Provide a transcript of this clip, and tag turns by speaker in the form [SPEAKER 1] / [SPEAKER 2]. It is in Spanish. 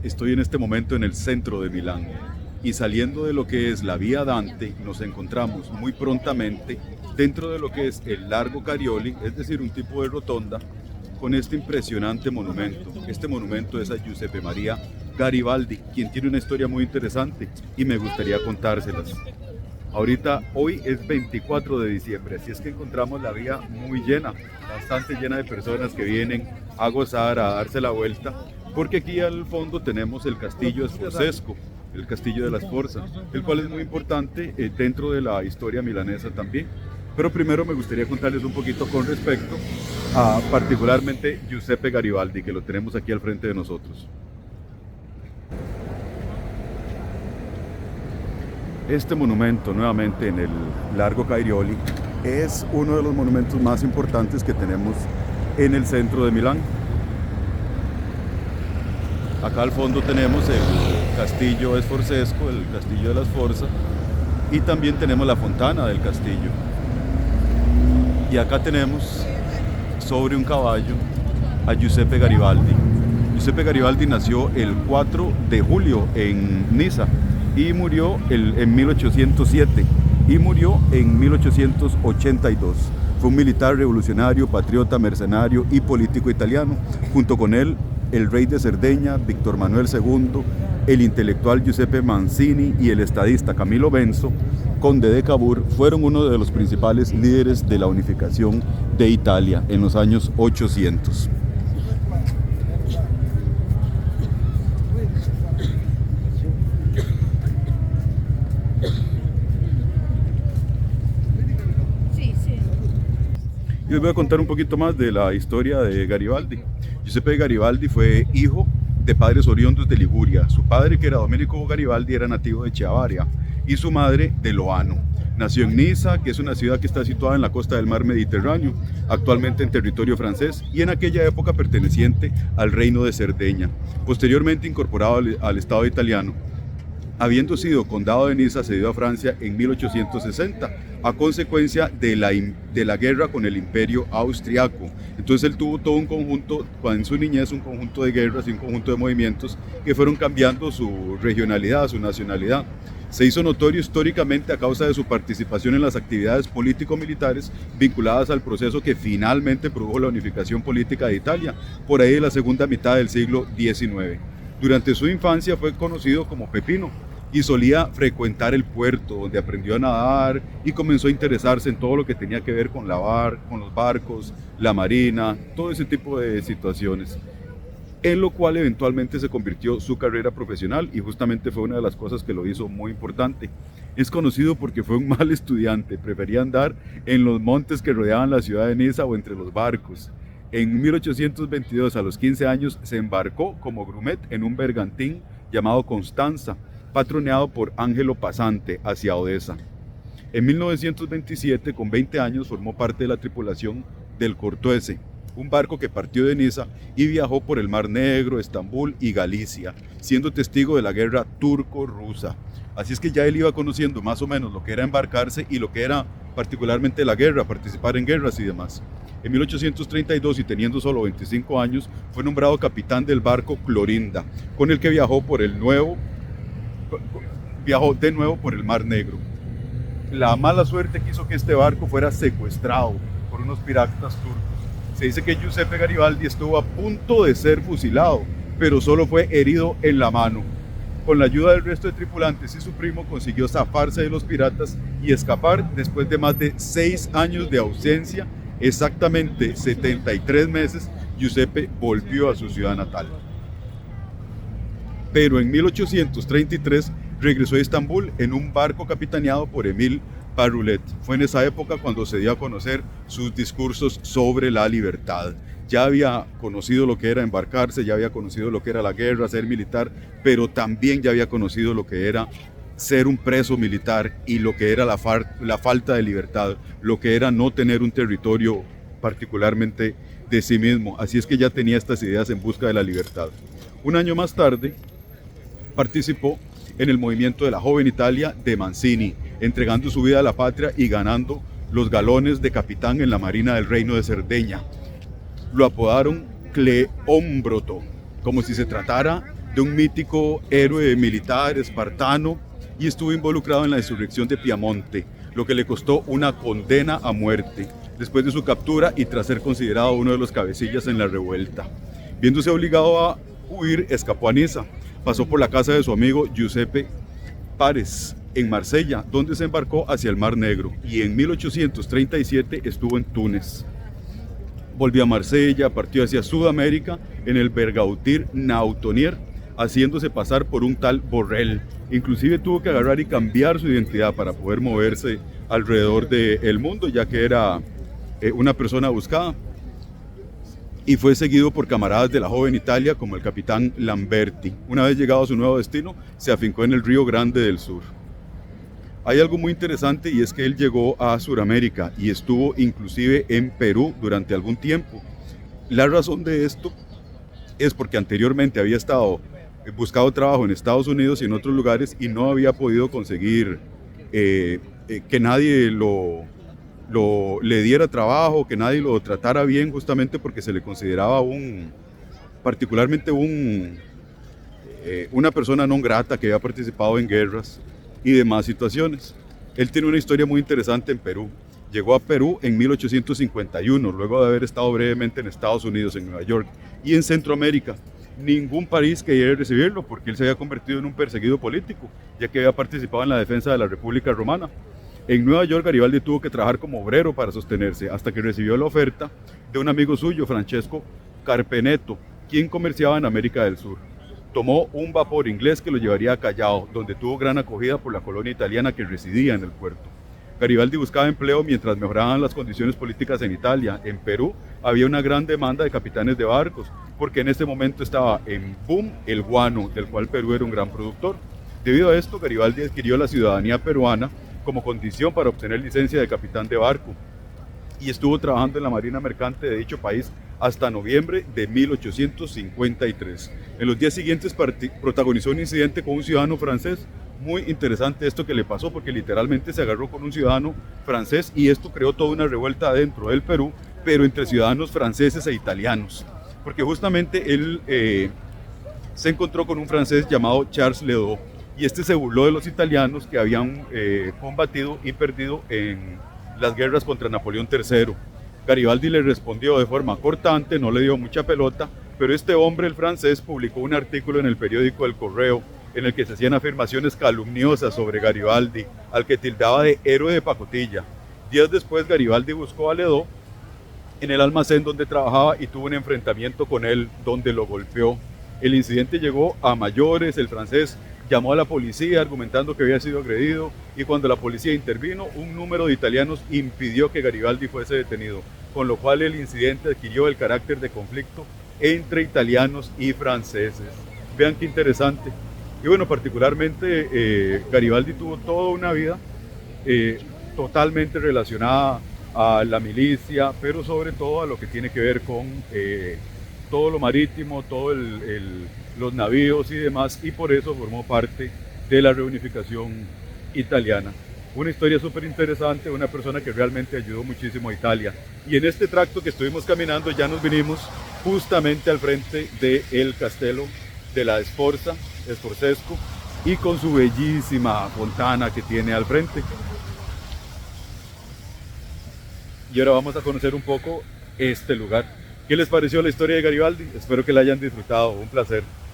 [SPEAKER 1] Estoy en este momento en el centro de Milán y saliendo de lo que es la Vía Dante nos encontramos muy prontamente dentro de lo que es el Largo Carioli, es decir, un tipo de rotonda con este impresionante monumento. Este monumento es a Giuseppe Maria Garibaldi, quien tiene una historia muy interesante y me gustaría contárselas. Hoy es 24 de diciembre, así es que encontramos la vía muy llena, bastante llena de personas que vienen a gozar, a darse la vuelta, porque aquí al fondo tenemos el castillo Sforzesco, el castillo de las Forzas, el cual es muy importante dentro de la historia milanesa también. Pero primero me gustaría contarles un poquito con respecto a particularmente Giuseppe Garibaldi, que lo tenemos aquí al frente de nosotros. Este monumento, nuevamente en el Largo Cairioli, es uno de los monumentos más importantes que tenemos en el centro de Milán. Acá al fondo tenemos el castillo Sforzesco, el castillo de las Forzas, y también tenemos la fontana del castillo. Y acá tenemos sobre un caballo a Giuseppe Garibaldi. Giuseppe Garibaldi nació el 4 de julio en Niza y murió en 1807 y murió en 1882. Fue un militar revolucionario, patriota, mercenario y político italiano. Junto con él, el rey de Cerdeña, Víctor Manuel II, el intelectual Giuseppe Mazzini y el estadista Camilo Benso, conde de Cavour, fueron uno de los principales líderes de la unificación de Italia en los años 800. Y les voy a contar un poquito más de la historia de Garibaldi. Giuseppe Garibaldi fue hijo de padres oriundos de Liguria. Su padre, que era Domenico Garibaldi, era nativo de Chiavaria y su madre de Loano. Nació en Niza, que es una ciudad que está situada en la costa del mar Mediterráneo, actualmente en territorio francés y en aquella época perteneciente al reino de Cerdeña, posteriormente incorporado al Estado italiano. Habiendo sido condado de Niza cedido a Francia en 1860 a consecuencia de la guerra con el imperio austriaco. Entonces él tuvo todo un conjunto, en su niñez, un conjunto de guerras y un conjunto de movimientos que fueron cambiando su regionalidad, su nacionalidad. Se hizo notorio históricamente a causa de su participación en las actividades político-militares vinculadas al proceso que finalmente produjo la unificación política de Italia, por ahí de la segunda mitad del siglo XIX. Durante su infancia fue conocido como Pepino y solía frecuentar el puerto, donde aprendió a nadar y comenzó a interesarse en todo lo que tenía que ver con con los barcos, la marina, todo ese tipo de situaciones, en lo cual eventualmente se convirtió su carrera profesional y justamente fue una de las cosas que lo hizo muy importante. Es conocido porque fue un mal estudiante, prefería andar en los montes que rodeaban la ciudad de Niza o entre los barcos. En 1822, a los 15 años, se embarcó como grumet en un bergantín llamado Constanza, patroneado por Angelo Pasante, hacia Odessa. En 1927, con 20 años, formó parte de la tripulación del Cortuese, un barco que partió de Niza y viajó por el Mar Negro, Estambul y Galicia, siendo testigo de la guerra turco-rusa. Así es que ya él iba conociendo más o menos lo que era embarcarse y lo que era particularmente la guerra, participar en guerras y demás. En 1832, y teniendo solo 25 años, fue nombrado capitán del barco Clorinda, con el que viajó de nuevo por el Mar Negro. La mala suerte quiso que este barco fuera secuestrado por unos piratas turcos. Se dice que Giuseppe Garibaldi estuvo a punto de ser fusilado, pero solo fue herido en la mano. Con la ayuda del resto de tripulantes y su primo consiguió zafarse de los piratas y escapar después de más de 6 años de ausencia, exactamente 73 meses. Giuseppe volvió a su ciudad natal. Pero en 1833 regresó a Estambul en un barco capitaneado por Émile Barulet. Fue en esa época cuando se dio a conocer sus discursos sobre la libertad. Ya había conocido lo que era embarcarse, ya había conocido lo que era la guerra, ser militar, pero también ya había conocido lo que era ser un preso militar y lo que era la falta de libertad, lo que era no tener un territorio particularmente de sí mismo. Así es que ya tenía estas ideas en busca de la libertad. Un año más tarde participó en el movimiento de la joven Italia de Mazzini, entregando su vida a la patria y ganando los galones de capitán en la Marina del Reino de Cerdeña. Lo apodaron Cleómbroto, como si se tratara de un mítico héroe militar espartano y estuvo involucrado en la insurrección de Piamonte, lo que le costó una condena a muerte después de su captura y tras ser considerado uno de los cabecillas en la revuelta. Viéndose obligado a huir, escapó a Niza, pasó por la casa de su amigo Giuseppe Pares en Marsella, donde se embarcó hacia el Mar Negro, y en 1837 estuvo en Túnez. Volvió a Marsella, partió hacia Sudamérica en el Bergautir Nautonier, haciéndose pasar por un tal Borrell. Inclusive tuvo que agarrar y cambiar su identidad para poder moverse alrededor del mundo, ya que era una persona buscada. Y fue seguido por camaradas de la joven Italia como el capitán Lamberti. Una vez llegado a su nuevo destino, se afincó en el Río Grande del Sur. Hay algo muy interesante y es que él llegó a Sudamérica y estuvo inclusive en Perú durante algún tiempo. La razón de esto es porque anteriormente había estado buscando trabajo en Estados Unidos y en otros lugares y no había podido conseguir que nadie le diera trabajo, que nadie lo tratara bien, justamente porque se le consideraba particularmente una persona non grata que había participado en guerras y demás situaciones. Él tiene una historia muy interesante en Perú. Llegó a Perú en 1851, luego de haber estado brevemente en Estados Unidos, en Nueva York y en Centroamérica. Ningún país quería recibirlo porque él se había convertido en un perseguido político, ya que había participado en la defensa de la República Romana. En Nueva York, Garibaldi tuvo que trabajar como obrero para sostenerse, hasta que recibió la oferta de un amigo suyo, Francesco Carpeneto, quien comerciaba en América del Sur. Tomó un vapor inglés que lo llevaría a Callao, donde tuvo gran acogida por la colonia italiana que residía en el puerto. Garibaldi buscaba empleo mientras mejoraban las condiciones políticas en Italia. En Perú había una gran demanda de capitanes de barcos, porque en este momento estaba en boom el guano, del cual Perú era un gran productor. Debido a esto, Garibaldi adquirió la ciudadanía peruana como condición para obtener licencia de capitán de barco y estuvo trabajando en la marina mercante de dicho país hasta noviembre de 1853. En los días siguientes protagonizó un incidente con un ciudadano francés. Muy interesante esto que le pasó, porque literalmente se agarró con un ciudadano francés y esto creó toda una revuelta dentro del Perú, pero entre ciudadanos franceses e italianos, porque justamente él se encontró con un francés llamado Charles Ledoux y este se burló de los italianos que habían combatido y perdido en las guerras contra Napoleón III. Garibaldi le respondió de forma cortante, no le dio mucha pelota, pero este hombre, el francés, publicó un artículo en el periódico El Correo en el que se hacían afirmaciones calumniosas sobre Garibaldi, al que tildaba de héroe de pacotilla. Días después, Garibaldi buscó a Ledoux en el almacén donde trabajaba y tuvo un enfrentamiento con él, donde lo golpeó. El incidente llegó a mayores, el francés llamó a la policía argumentando que había sido agredido y cuando la policía intervino, un número de italianos impidió que Garibaldi fuese detenido, con lo cual el incidente adquirió el carácter de conflicto entre italianos y franceses. Vean qué interesante. Y bueno, particularmente Garibaldi tuvo toda una vida totalmente relacionada a la milicia, pero sobre todo a lo que tiene que ver con todo lo marítimo, todos los navíos y demás, y por eso formó parte de la reunificación italiana. Una historia súper interesante, una persona que realmente ayudó muchísimo a Italia. Y en este tracto que estuvimos caminando ya nos vinimos justamente al frente del Castello de la Sforzesco, y con su bellísima fontana que tiene al frente. Y ahora vamos a conocer un poco este lugar. ¿Qué les pareció la historia de Garibaldi? Espero que la hayan disfrutado, un placer.